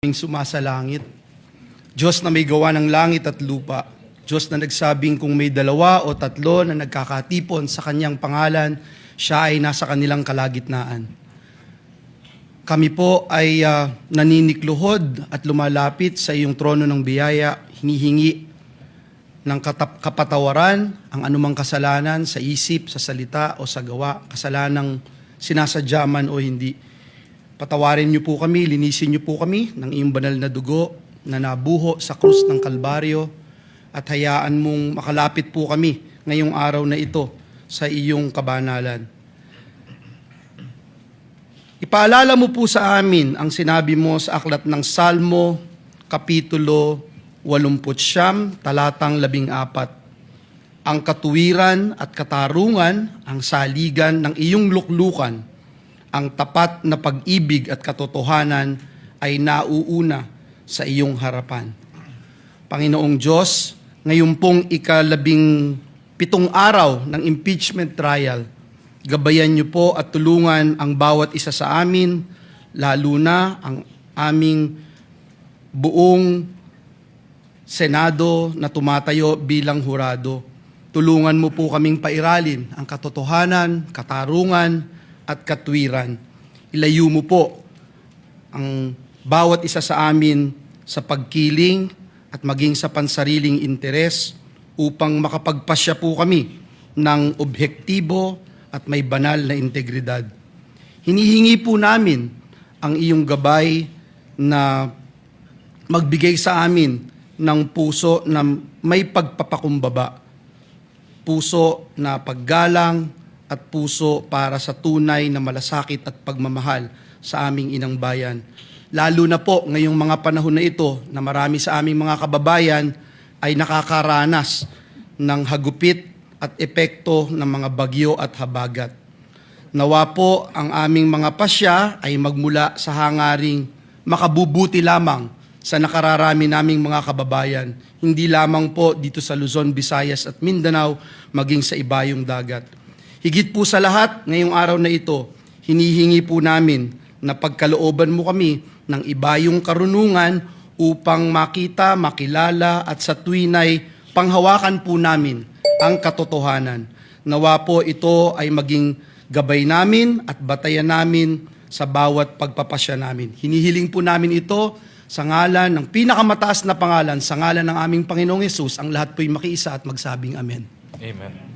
aming sumasalangit. Diyos na may gawa ng langit at lupa. Diyos na nagsabing kung may dalawa o tatlo na nagkakatipon sa kanyang pangalan, siya ay nasa kanilang kalagitnaan. Kami po ay naninikluhod at lumalapit sa iyong trono ng biyaya, hinihingi ng kapatawaran ang anumang kasalanan sa isip, sa salita o sa gawa, kasalanang sinasadya man o hindi. Patawarin niyo po kami, linisin niyo po kami ng iyong banal na dugo na nabuho sa krus ng Kalbaryo at hayaan mong makalapit po kami ngayong araw na ito sa iyong kabanalan. Ipaalala mo po sa amin ang sinabi mo sa aklat ng Salmo, Kapitulo 89, talatang 14. Ang katuwiran at katarungan, ang saligan ng iyong luklukan, ang tapat na pag-ibig at katotohanan ay nauuna sa iyong harapan. Panginoong Diyos, ngayon pong ika-17 araw ng impeachment trial, gabayan niyo po at tulungan ang bawat isa sa amin, lalo na ang aming buong Senado na tumatayo bilang hurado. Tulungan mo po kaming pairalin ang katotohanan, katarungan, at katwiran. Ilayo mo po ang bawat isa sa amin sa pagkiling at maging sa pansariling interes upang makapagpasya po kami ng objektibo at may banal na integridad. Hinihingi po namin ang iyong gabay na magbigay sa amin ng puso na may pagpapakumbaba, puso na paggalang, at puso para sa tunay na malasakit at pagmamahal sa aming inang bayan. Lalo na po ngayong mga panahon na ito na marami sa aming mga kababayan ay nakakaranas ng hagupit at epekto ng mga bagyo at habagat. Nawa po ang aming mga pasya ay magmula sa hangaring makabubuti lamang sa nakararami naming mga kababayan, hindi lamang po dito sa Luzon, Visayas at Mindanao, maging sa ibayong dagat. Higit po sa lahat, ngayong araw na ito, hinihingi po namin na pagkalooban mo kami ng ibayong karunungan upang makita, makilala at sa tuwinay panghawakan po namin ang katotohanan. Nawa po ito ay maging gabay namin at batayan namin sa bawat pagpapasya namin. Hinihiling po namin ito sa ngalan ng pinakamataas na pangalan, sa ngalan ng aming Panginoong Hesus, ang lahat po'y makiisa at magsabing Amen. Amen.